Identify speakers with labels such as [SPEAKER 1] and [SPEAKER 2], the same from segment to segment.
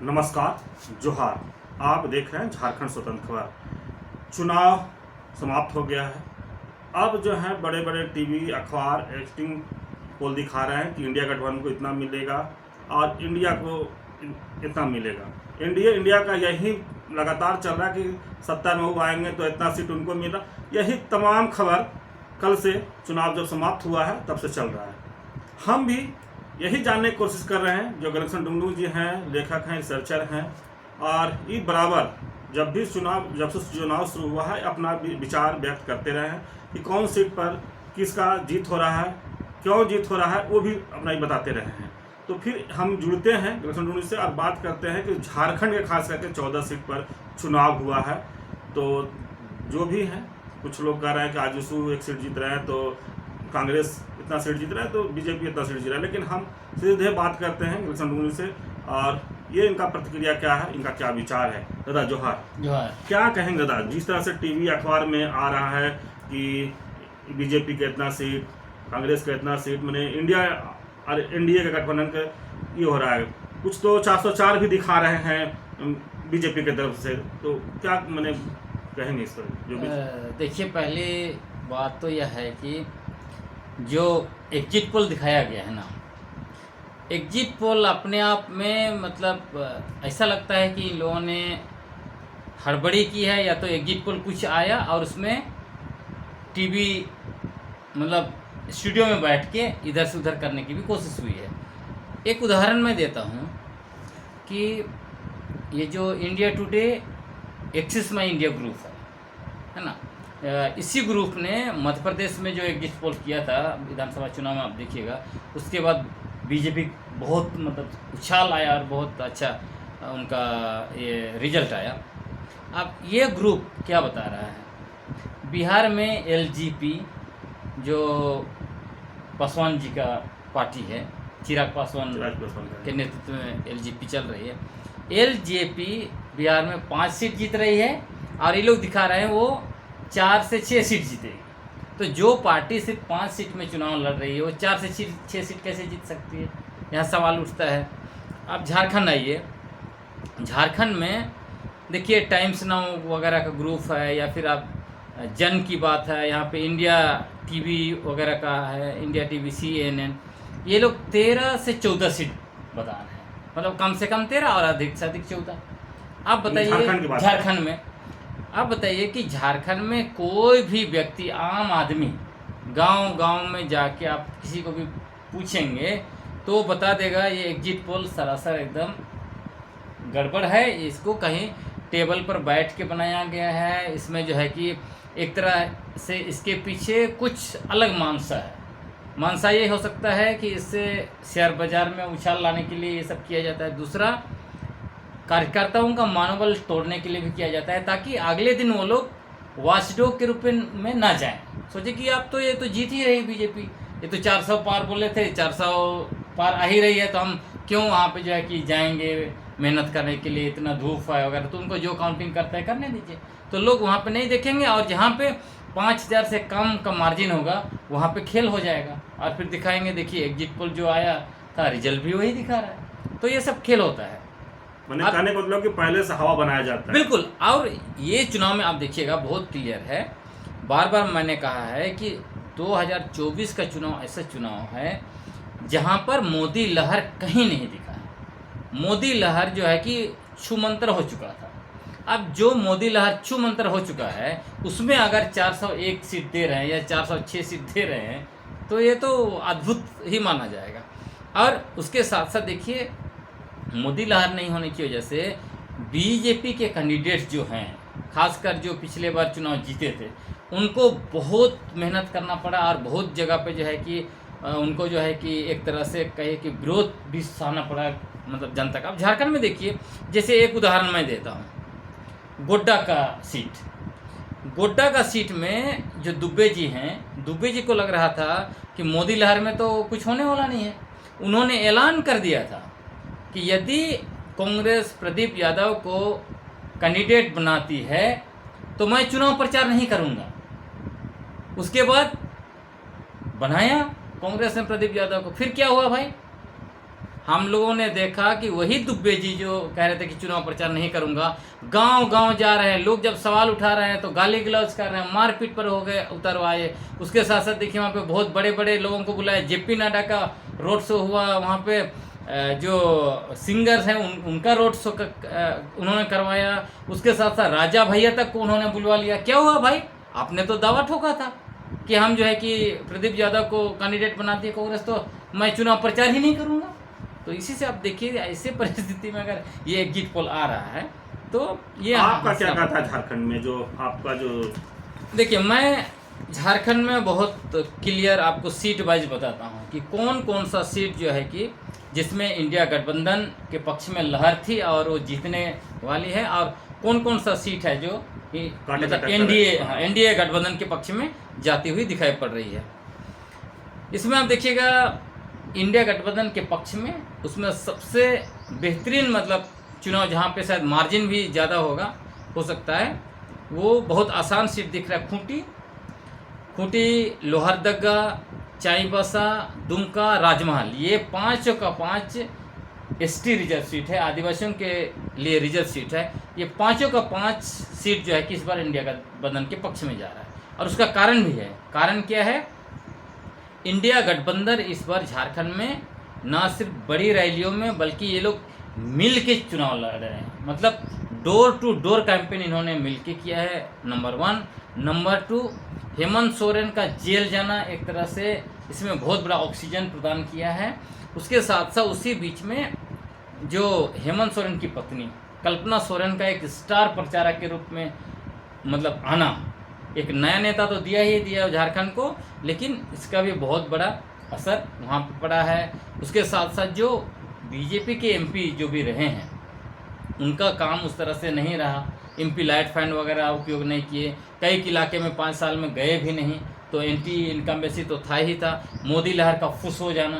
[SPEAKER 1] नमस्कार, जोहार। आप देख रहे हैं झारखंड स्वतंत्र खबर। चुनाव समाप्त हो गया है। अब जो है बड़े बड़े टीवी अखबार एक्टिंग पोल दिखा रहे हैं कि इंडिया गठबंधन को इतना मिलेगा और इंडिया को इतना मिलेगा। इंडिया का यही लगातार चल रहा है कि सत्ता में वो आएंगे तो इतना सीट उनको मिला। यही तमाम खबर कल से चुनाव जब समाप्त हुआ है तब से चल रहा है। हम भी यही जानने की कोशिश कर रहे हैं। जो गलेक्शन डुंगडू जी हैं, लेखक हैं, रिसर्चर हैं, और ये बराबर जब से चुनाव शुरू हुआ है अपना विचार व्यक्त करते रहे हैं कि कौन सीट पर किसका जीत हो रहा है, क्यों जीत हो रहा है, वो भी अपना ही बताते रहे हैं। तो फिर हम जुड़ते हैं गलेक्शन डुंगडू से और बात करते हैं कि झारखंड के खास करके 14 सीट पर चुनाव हुआ है। तो जो भी हैं, कुछ लोग कह रहे हैं कि आजसू एक सीट जीत रहे हैं, तो कांग्रेस इतना सीट जीत रहा है, तो बीजेपी इतना सीट जीत रहा है। लेकिन हम सीधे बात करते हैं गलेक्शन डुंगडू से और ये इनका प्रतिक्रिया क्या है, इनका क्या विचार है। दादा जोहार।
[SPEAKER 2] जोहार।
[SPEAKER 1] क्या कहेंगे दादा, जिस तरह से टीवी अखबार में आ रहा है कि बीजेपी का इतना सीट, कांग्रेस का इतना सीट, मैंने इंडिया और एनडीए के गठबंधन का ये हो रहा है, कुछ तो 404 भी दिखा रहे हैं बीजेपी की तरफ से, तो क्या मैंने कहेंगे इस पर? जो
[SPEAKER 2] देखिए, पहली बात तो यह है कि जो एग्जिट पोल दिखाया गया है ना, एग्जिट पोल अपने आप में मतलब ऐसा लगता है कि इन लोगों ने हड़बड़ी की है, या तो एग्जिट पोल कुछ आया और उसमें टीवी मतलब स्टूडियो में बैठ के इधर से उधर करने की भी कोशिश हुई है। एक उदाहरण मैं देता हूँ कि ये जो इंडिया टुडे एक्सिस माई इंडिया ग्रुप है ना, इसी ग्रुप ने मध्य प्रदेश में जो एग्जिट पोल किया था विधानसभा चुनाव में, आप देखिएगा, उसके बाद बीजेपी बहुत मतलब उछाल आया और बहुत अच्छा उनका ये रिजल्ट आया। अब ये ग्रुप क्या बता रहा है, बिहार में एलजेपी जो पासवान जी का पार्टी है, चिराग पासवान के नेतृत्व में एलजेपी चल रही है। एलजेपी बिहार में 5 सीट जीत रही है और ये लोग दिखा रहे हैं वो 4 से 6 सीट जीतेगी। तो जो पार्टी सिर्फ 5 सीट में चुनाव लड़ रही है वो 4 से 6 सीट कैसे जीत सकती है, यहाँ सवाल उठता है। अब झारखंड आइए, झारखंड में देखिए टाइम्स नाउ वगैरह का ग्रुप है, या फिर आप जन की बात है, यहाँ पे इंडिया टीवी वगैरह का है, इंडिया टीवी, CNN, ये लोग 13 से 14 सीट बता रहे हैं, मतलब कम से कम 13 और अधिक से अधिक 14। आप बताइए झारखंड में, आप बताइए कि झारखंड में कोई भी व्यक्ति, आम आदमी, गांव में जाके आप किसी को भी पूछेंगे तो बता देगा ये एग्जिट पोल सरासर एकदम गड़बड़ है, इसको कहीं टेबल पर बैठ के बनाया गया है, इसमें जो है कि एक तरह से इसके पीछे कुछ अलग मानसा है। मानसा ये हो सकता है कि इससे शेयर बाजार में उछाल लाने के लिए ये सब किया जाता है। दूसरा, कार्यकर्ताओं का मनोबल तोड़ने के लिए भी किया जाता है, ताकि अगले दिन वो लोग वॉचडॉग के रूप में ना जाएं। सोचे कि आप तो ये तो जीत ही रही बीजेपी, ये तो 400 पार बोले थे, 400 पार आ ही रही है, तो हम क्यों वहाँ पे जो है कि जाएंगे मेहनत करने के लिए, इतना धूप है वगैरह, तो उनको जो काउंटिंग करता है करने दीजिए। तो लोग वहाँ पे नहीं देखेंगे, और जहाँ पे 5000 से कम का मार्जिन होगा वहाँ पे खेल हो जाएगा, और फिर दिखाएंगे देखिए एग्जिट पोल जो आया था रिजल्ट भी वही दिखा रहा है। तो ये सब खेल होता है,
[SPEAKER 1] मैंने कहने का मतलब कि पहले से हवा बनाया जाता है।
[SPEAKER 2] बिल्कुल। और ये चुनाव में आप देखिएगा बहुत क्लियर है, बार बार मैंने कहा है कि 2024 का चुनाव ऐसा चुनाव है जहाँ पर मोदी लहर कहीं नहीं दिखा है। मोदी लहर जो है कि छूमंतर हो चुका था। अब जो मोदी लहर छूमंतर हो चुका है उसमें अगर 401 सीट दे रहे हैं या 406 सीट दे रहे हैं तो ये तो अद्भुत ही माना जाएगा। और उसके साथ साथ देखिए, मोदी लहर नहीं होने की वजह से बीजेपी के कैंडिडेट्स जो हैं, खासकर जो पिछले बार चुनाव जीते थे, उनको बहुत मेहनत करना पड़ा, और बहुत जगह पे जो है कि उनको जो है कि एक तरह से कहे कि विरोध भी सहना पड़ा, मतलब जनता का। अब झारखंड में देखिए, जैसे एक उदाहरण मैं देता हूँ, गोड्डा का सीट में जो दुबे जी हैं, दुबे जी को लग रहा था कि मोदी लहर में तो कुछ होने वाला नहीं है। उन्होंने ऐलान कर दिया था कि यदि कांग्रेस प्रदीप यादव को कैंडिडेट बनाती है तो मैं चुनाव प्रचार नहीं करूंगा। उसके बाद बनाया कांग्रेस ने प्रदीप यादव को, फिर क्या हुआ भाई, हम लोगों ने देखा कि वही दुब्बे जी जो कह रहे थे कि चुनाव प्रचार नहीं करूंगा, गांव गांव जा रहे हैं, लोग जब सवाल उठा रहे हैं तो गाली गलौज कर रहे हैं, मारपीट पर हो गए उतरवाए। उसके साथ साथ देखिए वहाँ पे बहुत बड़े बड़े लोगों को बुलाया, जेपी नड्डा का रोड शो हुआ, वहाँ पे जो सिंगर्स हैं उनका रोड शो उन्होंने करवाया। उसके साथ साथ राजा भैया तक को उन्होंने बुलवा लिया। क्या हुआ भाई, आपने तो दावा ठोका था कि हम जो है कि प्रदीप यादव को कैंडिडेट बना दिए कांग्रेस, तो मैं चुनाव प्रचार ही नहीं करूंगा। तो इसी से आप देखिए ऐसे परिस्थिति में अगर ये एग्जिट पोल आ रहा है तो ये
[SPEAKER 1] आपका क्या कहता है झारखंड में जो आपका जो?
[SPEAKER 2] देखिए, मैं झारखंड में बहुत क्लियर आपको सीट वाइज बताता हूँ कि कौन कौन सा सीट जो है कि जिसमें इंडिया गठबंधन के पक्ष में लहर थी और वो जीतने वाली है, और कौन कौन सा सीट है जो मतलब एनडीए गठबंधन के पक्ष में जाती हुई दिखाई पड़ रही है। इसमें आप देखिएगा इंडिया गठबंधन के पक्ष में उसमें सबसे बेहतरीन मतलब चुनाव जहाँ पे शायद मार्जिन भी ज़्यादा होगा हो सकता है, वो बहुत आसान सीट दिख रहा है। खूंटी, लोहरदगा, चाईबासा, दुमका, राजमहल, ये 5 का 5 एसटी रिजर्व सीट है, आदिवासियों के लिए रिजर्व सीट है। ये 5 का 5 सीट जो है कि इस बार इंडिया गठबंधन के पक्ष में जा रहा है, और उसका कारण भी है। कारण क्या है? इंडिया गठबंधन इस बार झारखंड में ना सिर्फ बड़ी रैलियों में बल्कि ये लोग मिल के चुनाव लड़ रहे हैं, मतलब डोर टू डोर कैंपेन इन्होंने मिल के किया है, नंबर 1। नंबर 2, हेमंत सोरेन का जेल जाना एक तरह से इसमें बहुत बड़ा ऑक्सीजन प्रदान किया है। उसके साथ साथ उसी बीच में जो हेमंत सोरेन की पत्नी कल्पना सोरेन का एक स्टार प्रचारक के रूप में मतलब आना, एक नया नेता तो दिया ही दिया झारखंड को, लेकिन इसका भी बहुत बड़ा असर वहाँ पर पड़ा है। उसके साथ साथ जो बीजेपी के एमपी जो भी रहे हैं उनका काम उस तरह से नहीं रहा, एमपी लाइट फंड वगैरह उपयोग नहीं किए, कई इलाके में 5 साल में गए भी नहीं, तो एंटी इनकम्बेंसी तो था ही था, मोदी लहर का फुस हो जाना।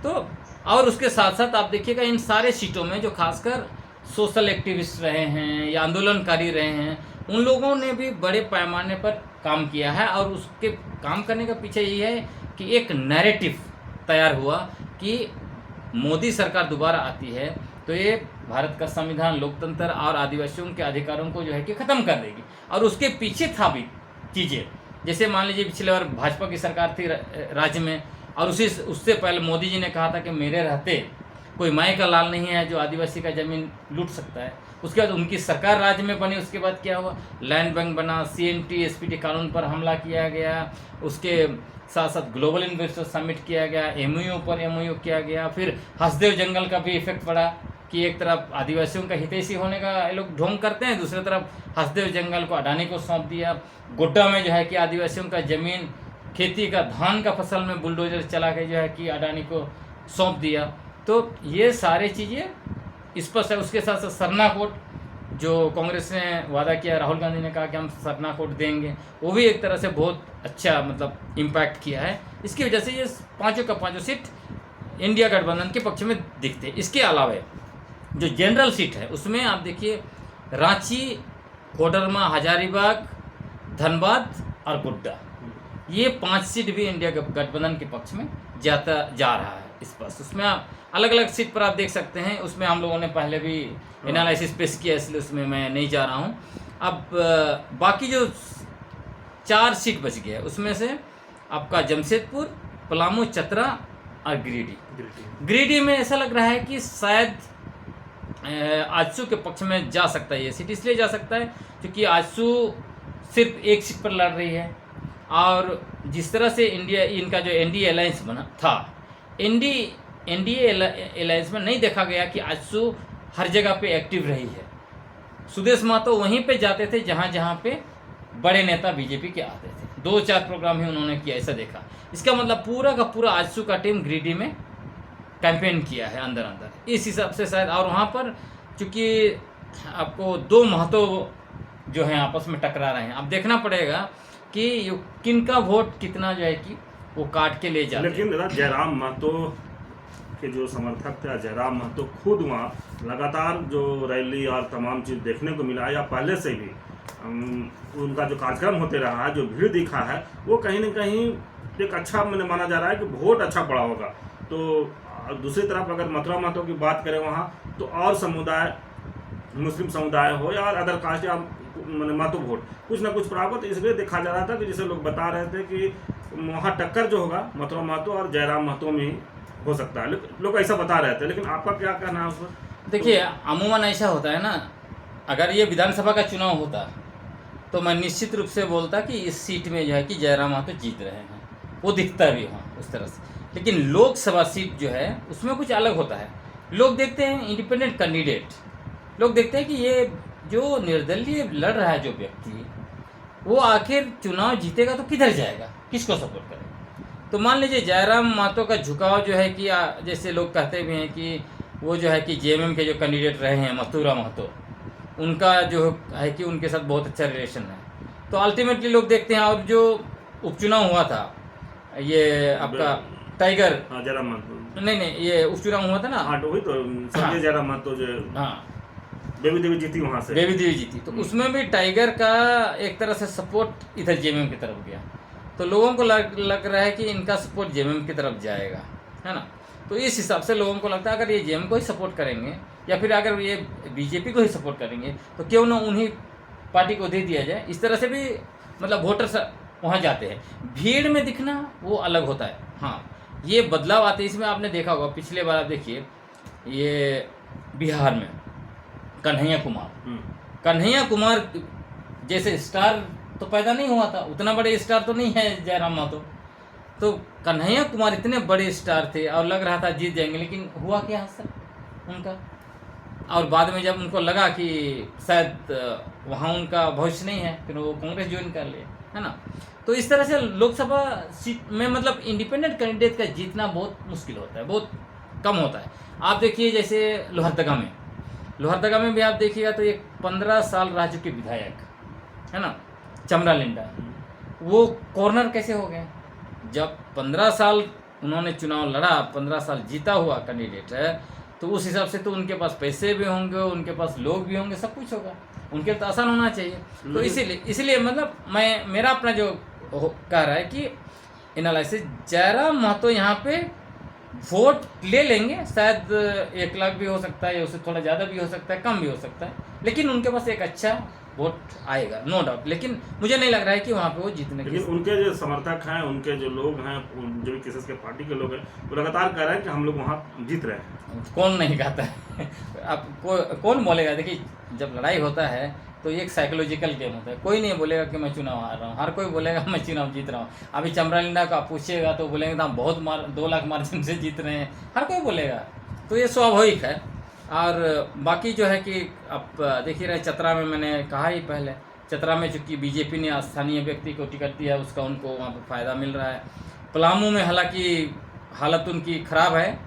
[SPEAKER 2] तो और उसके साथ साथ आप देखिएगा इन सारे सीटों में जो खासकर सोशल एक्टिविस्ट रहे हैं या आंदोलनकारी रहे हैं, उन लोगों ने भी बड़े पैमाने पर काम किया है, और उसके काम करने का पीछे यही है कि एक नैरेटिव तैयार हुआ कि मोदी सरकार दोबारा आती है तो ये भारत का संविधान, लोकतंत्र और आदिवासियों के अधिकारों को जो है कि ख़त्म कर देगी। और उसके पीछे था भी चीज़ें, जैसे मान लीजिए पिछले बार भाजपा की सरकार थी राज्य में, और उससे पहले मोदी जी ने कहा था कि मेरे रहते कोई माई का लाल नहीं है जो आदिवासी का ज़मीन लूट सकता है। उसके बाद उनकी सरकार राज्य में बनी, उसके बाद क्या हुआ, लैंड बैंक बना, CNT SPT कानून पर हमला किया गया, उसके साथ साथ ग्लोबल इन्वेस्टर समिट किया गया, MOU पर MOU किया गया, फिर हसदेव जंगल का भी इफेक्ट पड़ा कि एक तरफ आदिवासियों का हितैषी होने का ये लोग ढोंग करते हैं, दूसरी तरफ हसदेव जंगल को अडानी को सौंप दिया। गोड्डा में जो है कि आदिवासियों का ज़मीन खेती का धान का फसल में बुलडोजर चला के जो है कि अडानी को सौंप दिया। तो ये सारी चीज़ें स्पष्ट है। उसके साथ साथ सरना कोट जो कांग्रेस ने वादा किया, राहुल गांधी ने कहा कि हम सरना कोट देंगे, वो भी एक तरह से बहुत अच्छा मतलब इम्पैक्ट किया है। इसकी वजह से ये 5 का 5 सीट इंडिया गठबंधन के पक्ष में दिखते हैं। इसके अलावा जो जनरल सीट है उसमें आप देखिए रांची, कोडरमा, हजारीबाग, धनबाद और गोड्डा, ये 5 सीट भी इंडिया गठबंधन के पक्ष में जा रहा है स्पष्ट। उसमें आप अलग अलग सीट पर आप देख सकते हैं, उसमें हम लोगों ने पहले भी एनालिसिस पेश किया, इसलिए उसमें मैं नहीं जा रहा हूँ। अब बाकी जो 4 सीट बच गया उसमें से आपका जमशेदपुर, पलामू, चतरा और गिरिडीह में ऐसा लग रहा है कि शायद आजसू के पक्ष में जा सकता है ये सीट। इसलिए जा सकता है क्योंकि आजसू सिर्फ एक सीट पर लड़ रही है, और जिस तरह से इनका जो एनडीए अलायंस बना था, एनडीए अलायंस में नहीं देखा गया कि आजसू हर जगह पे एक्टिव रही है। सुदेश महतो वहीं पे जाते थे जहाँ जहाँ पे बड़े नेता बीजेपी के आते थे, 2-4 प्रोग्राम ही उन्होंने किया, ऐसा देखा। इसका मतलब पूरा का पूरा आजसू का टीम गिरिडीह में कैंपेन किया है अंदर अंदर, इस हिसाब से शायद। और वहाँ पर चूँकि आपको 2 महतो जो हैं आपस में टकरा रहे हैं, अब देखना पड़ेगा कि किनका वोट कितना जो है कि वो काट के ले जाते हैं।
[SPEAKER 1] लेकिन जयराम महतो के जो समर्थक थे, जयराम महतो खुद वहाँ लगातार जो रैली और तमाम चीज़ देखने को मिला, या पहले से भी उनका जो कार्यक्रम होते रहा है, जो भीड़ दिखा है, वो कहीं ना कहीं एक अच्छा मैंने माना जा रहा है कि वोट अच्छा पड़ा होगा। तो और दूसरी तरफ अगर मथुरा महतो की बात करें वहाँ तो और समुदाय, मुस्लिम समुदाय हो या अदर कास्ट या महतो वोट कुछ ना कुछ प्राप्त, तो इसलिए देखा जा रहा था कि जैसे लोग बता रहे थे कि वहाँ टक्कर जो होगा मथुरा महतो और जयराम महतो में ही हो सकता है, लोग ऐसा बता रहे थे। लेकिन आपका क्या कहना है उस पर?
[SPEAKER 2] देखिए, अमूमन ऐसा होता है ना, अगर ये विधानसभा का चुनाव होता तो मैं निश्चित रूप से बोलता कि इस सीट में जो है कि जयराम महतो जीत रहे हैं, वो दिखता भी हाँ उस तरह से। लेकिन लोकसभा सीट जो है उसमें कुछ अलग होता है। लोग देखते हैं इंडिपेंडेंट कैंडिडेट, लोग देखते हैं कि ये जो निर्दलीय लड़ रहा है जो व्यक्ति, वो आखिर चुनाव जीतेगा तो किधर जाएगा, किसको सपोर्ट करेगा। तो मान लीजिए जयराम महतो का झुकाव जो है कि जैसे लोग कहते भी हैं कि वो जो है कि जेएमएम के जो कैंडिडेट रहे हैं मथुरा महतो, उनका जो है कि उनके साथ बहुत अच्छा रिलेशन है, तो अल्टीमेटली लोग देखते हैं। और जो उपचुनाव हुआ था ये आपका टाइगर,
[SPEAKER 1] जयराम महतो,
[SPEAKER 2] नहीं ये उपचुनाव हुआ था ना,
[SPEAKER 1] हाँ वही तो संजय जयराम महतो जो
[SPEAKER 2] हाँ
[SPEAKER 1] बेबी देवी जीती वहाँ से,
[SPEAKER 2] बेबी देवी जीती, तो उसमें भी टाइगर का एक तरह से सपोर्ट इधर जेएमएम की तरफ गया। तो लोगों को लग रहा है कि इनका सपोर्ट जेएमएम की तरफ जाएगा, है ना। तो इस हिसाब से लोगों को लगता है अगर ये जेएमएम को ही सपोर्ट करेंगे या फिर अगर ये बीजेपी को ही सपोर्ट करेंगे तो क्यों ना उन्हीं पार्टी को दे दिया जाए। इस तरह से भी मतलब वोटर्स वहाँ जाते हैं। भीड़ में दिखना वो अलग होता है, हाँ ये बदलाव आते हैं। इसमें आपने देखा होगा पिछले बार, आप देखिए ये बिहार में कन्हैया कुमार जैसे स्टार तो पैदा नहीं हुआ था, उतना बड़े स्टार तो नहीं है जयराम महतो, तो कन्हैया कुमार इतने बड़े स्टार थे और लग रहा था जीत जाएंगे, लेकिन हुआ क्या हासिल उनका। और बाद में जब उनको लगा कि शायद वहाँ उनका भविष्य नहीं है, फिर वो कांग्रेस ज्वाइन कर लिए, है ना। तो इस तरह से लोकसभा सीट में मतलब इंडिपेंडेंट कैंडिडेट का जीतना बहुत मुश्किल होता है, बहुत कम होता है। आप देखिए जैसे लोहरदगा में भी आप देखिएगा तो एक 15 साल रह चुके विधायक, है ना, चमरा लिंडा, वो कॉर्नर कैसे हो गए। जब 15 साल उन्होंने चुनाव लड़ा, 15 साल जीता हुआ कैंडिडेट है, तो उस हिसाब से तो उनके पास पैसे भी होंगे, उनके पास लोग भी होंगे, सब कुछ होगा, उनके तो आसान होना चाहिए। तो इसीलिए मतलब मेरा अपना जो कह रहा है कि एनालिसिस, जयराम महतो यहाँ पे वोट ले लेंगे, शायद 1 लाख भी हो सकता है, उससे थोड़ा ज़्यादा भी हो सकता है, कम भी हो सकता है, लेकिन उनके पास एक अच्छा वोट आएगा, नो डाउट। लेकिन मुझे नहीं लग रहा है कि वहाँ पे वो जीतने
[SPEAKER 1] लेकिन उनके जो समर्थक हैं, उनके जो लोग हैं, जो भी किसी के पार्टी के लोग हैं, वो लगातार कह रहे हैं कि हम लोग वहाँ जीत रहे हैं।
[SPEAKER 2] कौन नहीं कहता है अब कौन बोलेगा। देखिए जब लड़ाई होता है तो एक साइकोलॉजिकल गेम होता है, कोई नहीं बोलेगा कि मैं चुनाव हार रहा हूँ, हर कोई बोलेगा मैं चुनाव जीत रहा हूँ। अभी चमरा लिंडा का पूछिएगा तो बोलेंगे हम बहुत 2 लाख मार्जिन से जीत रहे हैं, हर कोई बोलेगा, तो ये स्वाभाविक है। और बाकी जो है कि अब देखिए रहे चतरा में, मैंने कहा ही पहले, चतरा में चूँकि बीजेपी ने स्थानीय व्यक्ति को टिकट दिया, उसका उनको वहाँ पर फ़ायदा मिल रहा है। पलामू में हालांकि हालत उनकी ख़राब है,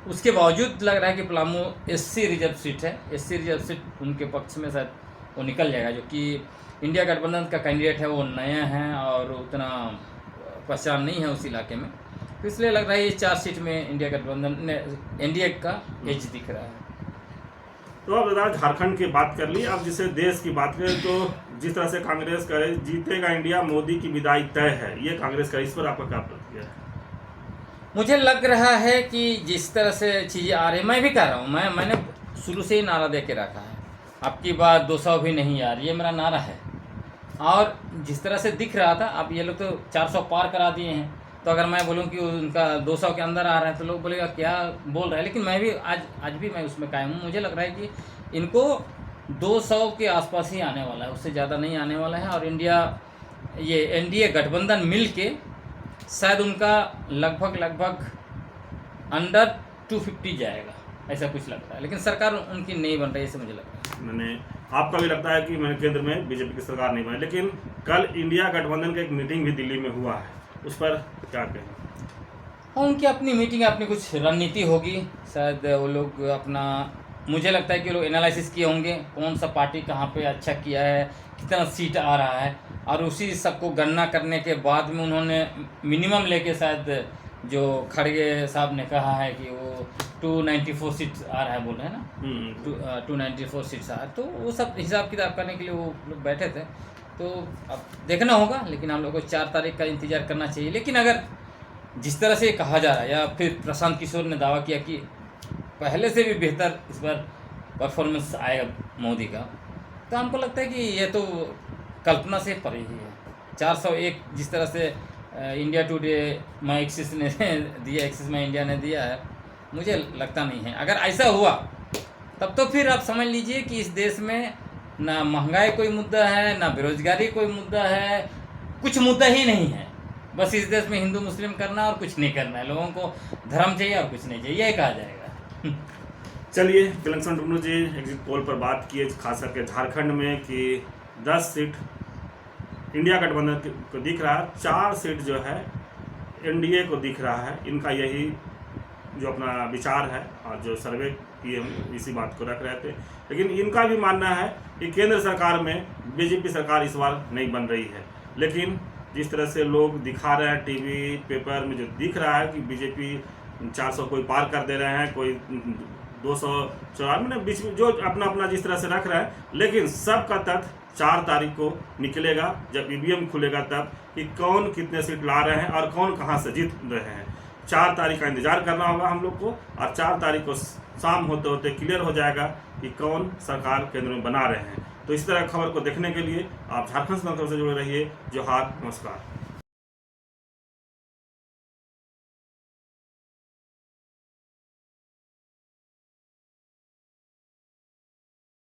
[SPEAKER 2] उसके बावजूद लग रहा है कि पलामू SC रिजर्व सीट है, SC रिजर्व सीट उनके पक्ष में शायद वो निकल जाएगा। जो कि इंडिया गठबंधन का कैंडिडेट है, वो नया है और उतना पहचान नहीं है उस इलाके में, तो इसलिए लग रहा है ये 4 सीट में इंडिया गठबंधन ने NDA का एज दिख रहा है।
[SPEAKER 1] तो अब दादा झारखंड की बात कर ली, अब जिसे देश की बात करें तो जिस तरह से कांग्रेस करे जीतेगा इंडिया, मोदी की विदाई तय है, ये कांग्रेस का, इस पर आपका क्या प्रतिक्रिया है?
[SPEAKER 2] मुझे लग रहा है कि जिस तरह से चीज़ें आ रही, मैं भी कह रहा हूँ, मैंने शुरू से ही नारा दे के रखा है, अब की बात 200 भी नहीं यार, ये मेरा नारा है। और जिस तरह से दिख रहा था, अब ये लोग तो 400 पार करा दिए हैं, तो अगर मैं बोलूं कि उनका 200 के अंदर आ रहा है तो लोग बोलेगा क्या बोल रहा है। लेकिन मैं भी आज भी मैं उसमें कायम हूँ। मुझे लग रहा है कि इनको 200 के आसपास ही आने वाला है, उससे ज़्यादा नहीं आने वाला है। और ये NDA गठबंधन मिल के शायद उनका लगभग अंडर 250 जाएगा, ऐसा कुछ लगता है। लेकिन सरकार उनकी नहीं बन रही, ऐसे मुझे लगता है।
[SPEAKER 1] मैंने आपका भी लगता है कि मैंने केंद्र में बीजेपी की सरकार नहीं बनी। लेकिन कल इंडिया गठबंधन का एक मीटिंग भी दिल्ली में हुआ है, उस पर क्या कहें?
[SPEAKER 2] हाँ, उनकी अपनी मीटिंग, अपनी कुछ रणनीति होगी, शायद वो लोग अपना, मुझे लगता है कि वो लोग एनालिसिस किए होंगे कौन सा पार्टी कहाँ पे अच्छा किया है, कितना सीट आ रहा है, और उसी सबको गणना करने के बाद में उन्होंने मिनिमम लेके, शायद जो खड़गे साहब ने कहा है कि वो 294 सीट आ रहा है बोल रहे हैं ना, 294 सीट्स आ रहा है, तो वो सब हिसाब किताब करने के लिए वो लोग बैठे थे। तो अब देखना होगा, लेकिन हम लोग को 4 तारीख का इंतज़ार करना चाहिए। लेकिन अगर जिस तरह से कहा जा रहा है, या फिर प्रशांत किशोर ने दावा किया कि पहले से भी बेहतर इस बार परफॉर्मेंस आएगा मोदी का, तो हमको लगता है कि ये तो कल्पना से परे ही है। 401 जिस तरह से इंडिया टुडे माई एक्सिस ने दिया, एक्सिस माई इंडिया ने दिया है, मुझे लगता नहीं है। अगर ऐसा हुआ तब तो फिर आप समझ लीजिए कि इस देश में ना महंगाई कोई मुद्दा है, ना बेरोजगारी कोई मुद्दा है, कुछ मुद्दा ही नहीं है। बस इस देश में हिंदू मुस्लिम करना और कुछ नहीं करना है, लोगों को धर्म चाहिए और कुछ नहीं चाहिए, यही कहा जाएगा।
[SPEAKER 1] चलिए, विलक्षण टुन्नू जी एग्जिट पोल पर बात किए, खास करके झारखंड में कि 10 सीट इंडिया गठबंधन को दिख रहा है, 4 सीट जो है एनडीए को दिख रहा है। इनका यही जो अपना विचार है और जो सर्वे किए हम इसी बात को रख रहे थे। लेकिन इनका भी मानना है कि केंद्र सरकार में बीजेपी सरकार इस बार नहीं बन रही है। लेकिन जिस तरह से लोग दिखा रहे हैं टीवी पेपर में, जो दिख रहा है कि बीजेपी 400 कोई पार कर दे रहे हैं, कोई 294 बीच में, जो अपना अपना जिस तरह से रख रहे हैं। लेकिन सबका तथ्य 4 तारीख को निकलेगा, जब ईवीएम खुलेगा, तब कि कौन कितने सीट ला रहे हैं और कौन कहां से जीत रहे हैं। 4 तारीख का इंतजार करना होगा हम लोग को, और 4 तारीख को शाम होते होते क्लियर हो जाएगा कि कौन सरकार केंद्र में बना रहे हैं। तो इस तरह खबर को देखने के लिए आप झारखंड से जुड़े रहिए। जोहार, नमस्कार।